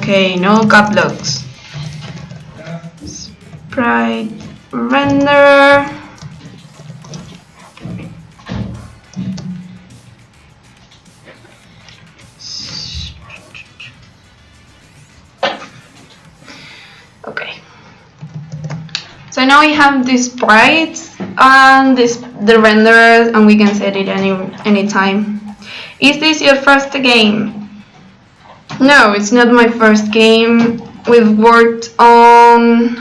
Okay, no cap locks. Sprite render. Okay. So now we have the sprites and the renderers, and we can set it any time. Is this your first game? No, it's not my first game. We've worked on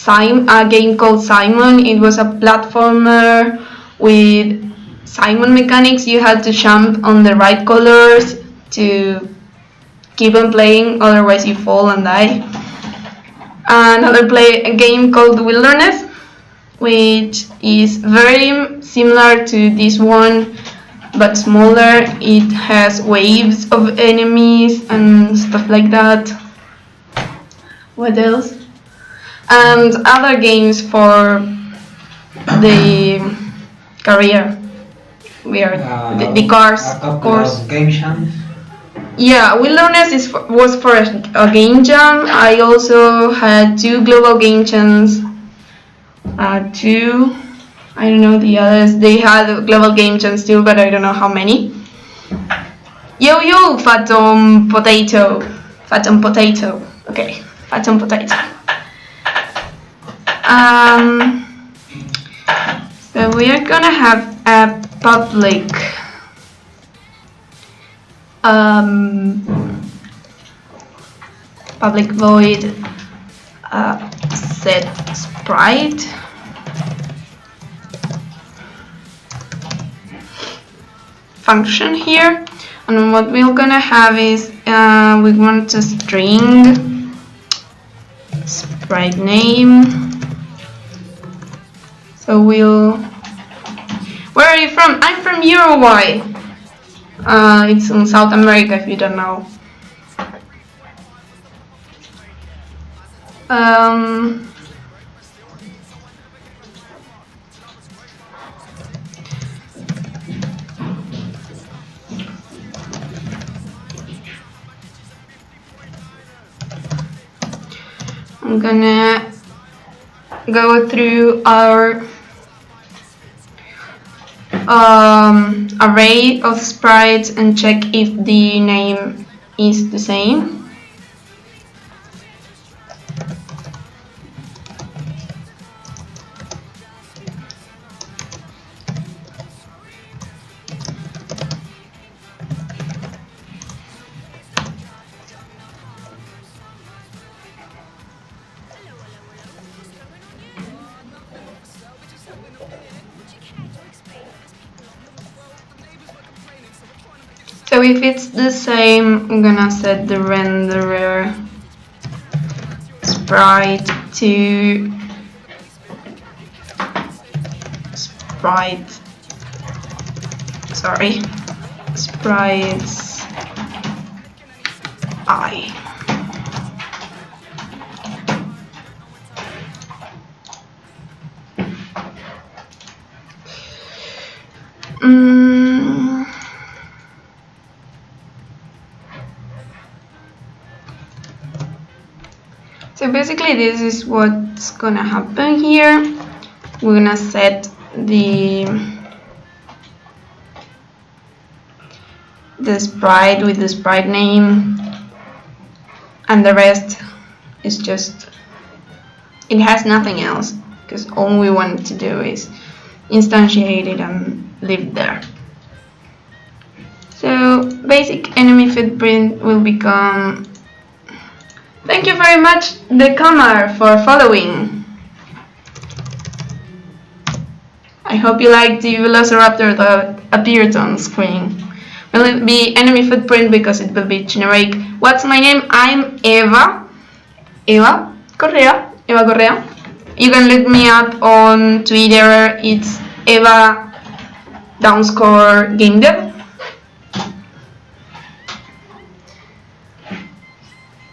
a game called Simon. It was a platformer with Simon mechanics. You had to jump on the right colors to keep on playing, otherwise you fall and die. Another game called Wilderness, which is very similar to this one, but smaller. It has waves of enemies and stuff like that. What else? And other games for the career. The cars, of course. Game jams. Yeah, Wilderness was for a game jam. I also had 2 global game jams. 2. I don't know the others. They had global game jams too, but I don't know how many. Yo, Phantom Potato. Okay, Phantom Potato. So we are gonna have a public void set sprite. Function here, and what we're gonna have is we want a string sprite name. So where are you from? I'm from Uruguay. It's in South America if you don't know. I'm gonna go through our array of sprites and check if the name is the same. So if it's the same, I'm gonna set the renderer sprite to sprites I. So basically this is what's gonna happen here. We're gonna set the sprite with the sprite name, and the rest is just, it has nothing else, because all we want to do is instantiate it and leave it there. So basic enemy footprint will become. Thank you very much, the Kamar, for following. I hope you liked the velociraptor that appeared on screen. Will it be enemy footprint because it will be generic? What's my name? I'm Eva Correa. You can look me up on Twitter. It's Eva _game dev.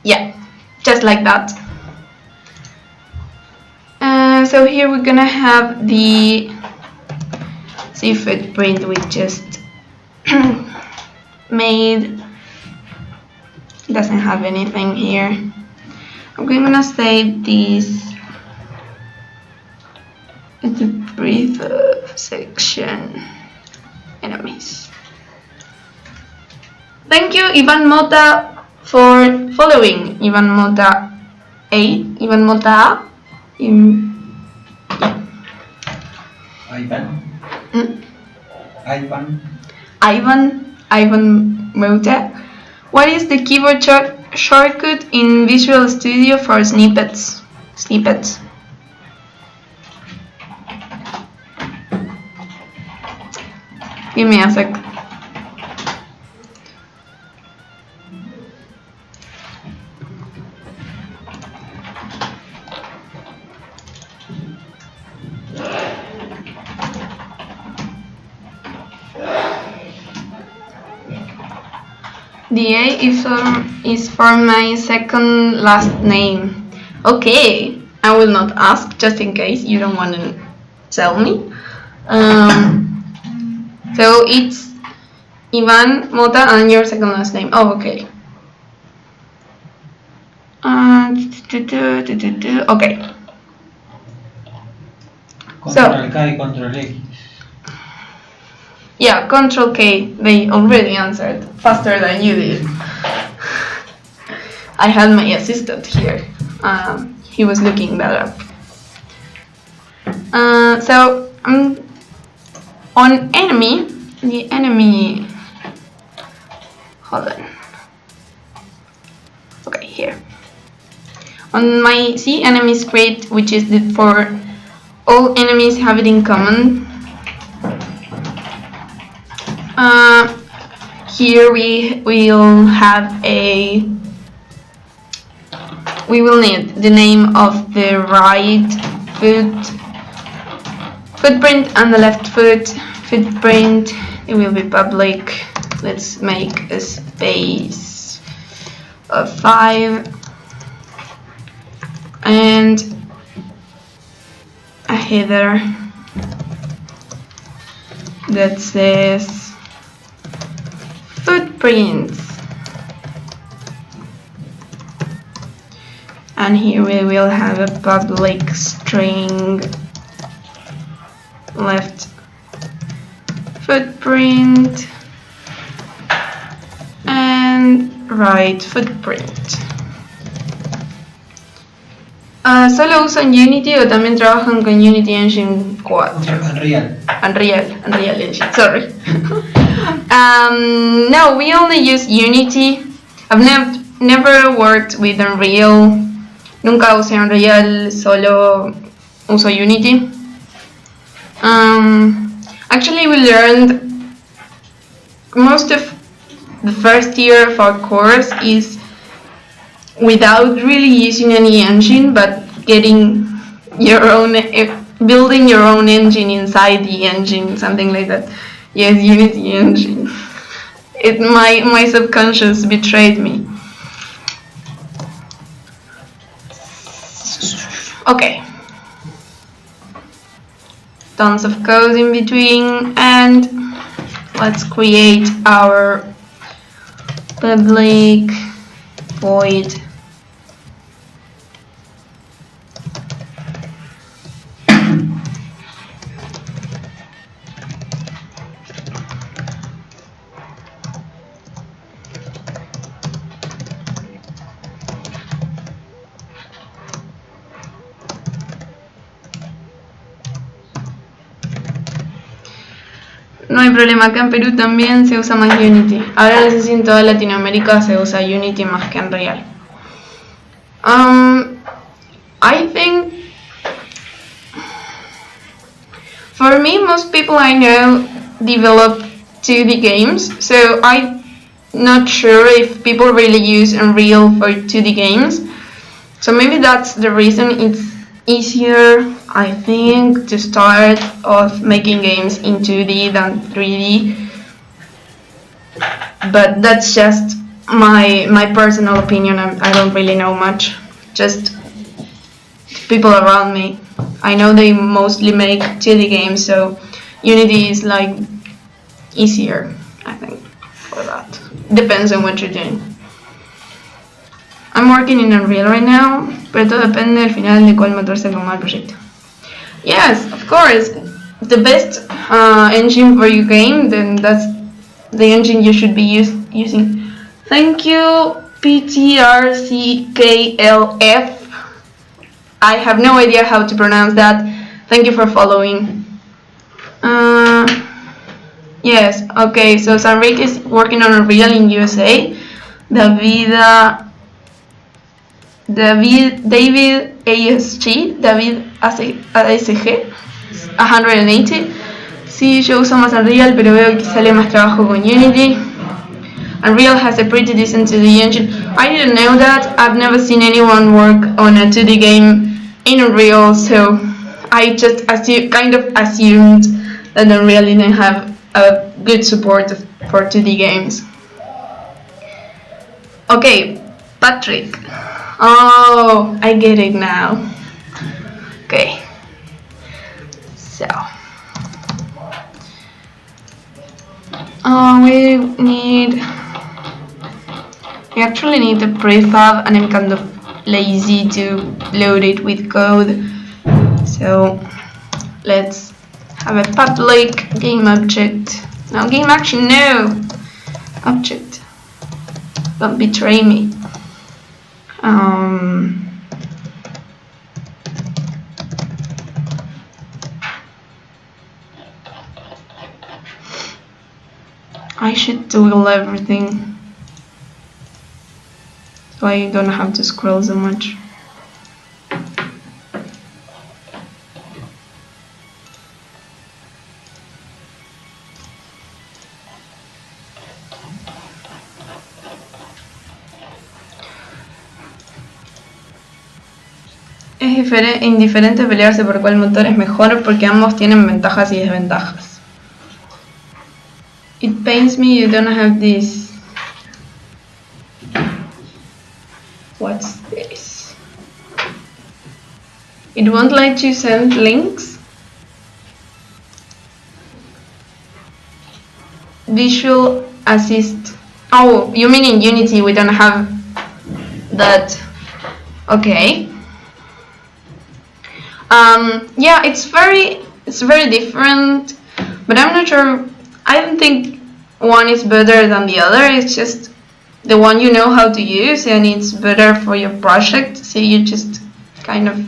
Yeah, just like that. So here we're gonna have the footprint we just made. doesn't have anything here. I'm gonna save this in the brief section. Enemies. Thank you, Ivan Mota, for following. Ivan Mota 8. Ivan Mota. Ivan Mota. What is the keyboard shortcut in Visual Studio for snippets? Give me a sec. The A is for my second last name. Okay, I will not ask just in case you don't want to tell me. So it's Ivan Mota and your second last name. Oh, okay. Okay. Control K, Control X. Yeah, Control K. They already answered faster than you did. I had my assistant here. He was looking that up. So on enemy, the enemy. Hold on. Okay, here. On my see enemy script, which is for all enemies have it in common. Here we will have we will need the name of the right footprint and the left footprint. It will be public. Let's make a space of 5 and a header that says footprints, and here we will have a public string left footprint and right footprint. ¿Solo usan Unity o también trabajan con Unity Engine 4? Unreal Engine, sorry. No, we only use Unity. I've never worked with Unreal. Nunca usé Unreal, solo uso Unity. Actually, we learned most of the first year of our course is without really using any engine, but getting your own, building your own engine inside the engine, something like that. Yes, Unity engine. My subconscious betrayed me. Okay. Tons of code in between, and let's create our public void No hay problema, acá en Perú también se usa más Unity. Ahora no sé si en toda Latinoamérica se usa Unity más que Unreal. I think for me, most people I know develop 2D games, so I'm not sure if people really use Unreal for 2D games. So maybe that's the reason it's easier, I think, to start off making games in 2D than 3D. But that's just my personal opinion. I don't really know much. Just people around me. I know they mostly make 2D games, so Unity is like easier, I think, for that. Depends on what you're doing. I'm working in Unreal right now, pero todo depende al final de cuál motor se ponga el proyecto. Yes, of course. The best engine for your game, then that's the engine you should be using. Thank you, PTRCKLF. I have no idea how to pronounce that. Thank you for following. Yes, okay, so Sanrik is working on Unreal in USA. David ASG, David ASG, 180. Sí, yo uso más Unreal, pero veo que sale más trabajo con Unity. Unreal has a pretty decent 2D engine. I didn't know that. I've never seen anyone work on a 2D game in Unreal, so I just kind of assumed that Unreal didn't have a good support for 2D games. Okay, Patrick. Oh, I get it now. Okay. So. We actually need a prefab, and I'm kind of lazy to load it with code. So let's have a public game object. No, game action, no! Object. Don't betray me. I should toggle everything so I don't have to scroll so much. Es indiferente pelearse por cuál motor es mejor porque ambos tienen ventajas y desventajas. It pains me you don't have this. What's this? It won't let you send links. Visual assist. Oh, you mean in Unity we don't have that? Okay. Yeah, it's very different, but I'm not sure. I don't think one is better than the other. It's just the one you know how to use, and it's better for your project, so you just kind of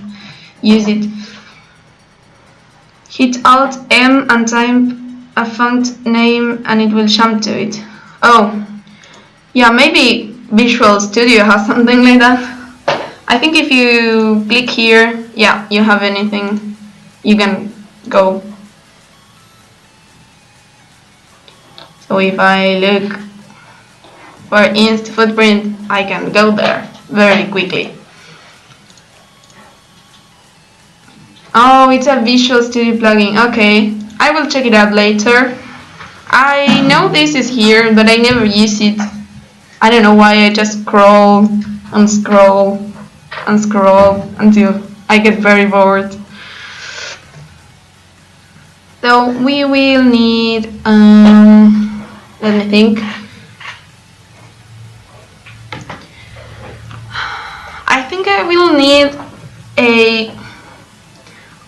use it. Hit Alt M and type a font name and it will jump to it. Oh, yeah, maybe Visual Studio has something like that. I think if you click here, yeah, you have anything, you can go. So if I look for inst footprint, I can go there very quickly. Oh, it's a Visual Studio plugin. Okay, I will check it out later. I know this is here, but I never use it. I don't know why. I just scroll and scroll and scroll until I get very bored. So we will need, let me think. I think I will need a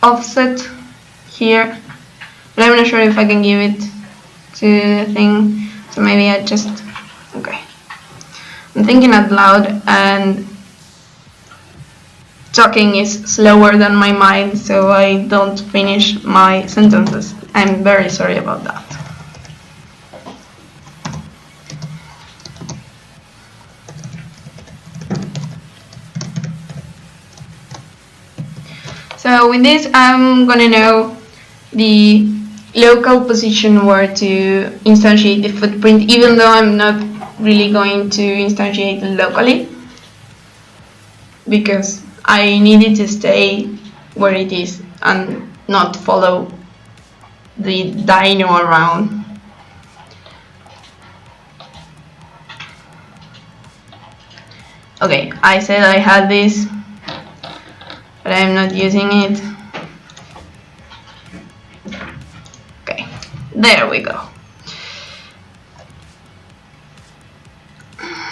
offset here, but I'm not sure if I can give it to the thing. So maybe I just, okay. I'm thinking out loud and talking is slower than my mind, so I don't finish my sentences. I'm very sorry about that. So with this, I'm gonna know the local position where to instantiate the footprint, even though I'm not really going to instantiate it locally, because I need it to stay where it is and not follow the dino around. Okay, I said I had this, but I'm not using it. Okay, there we go.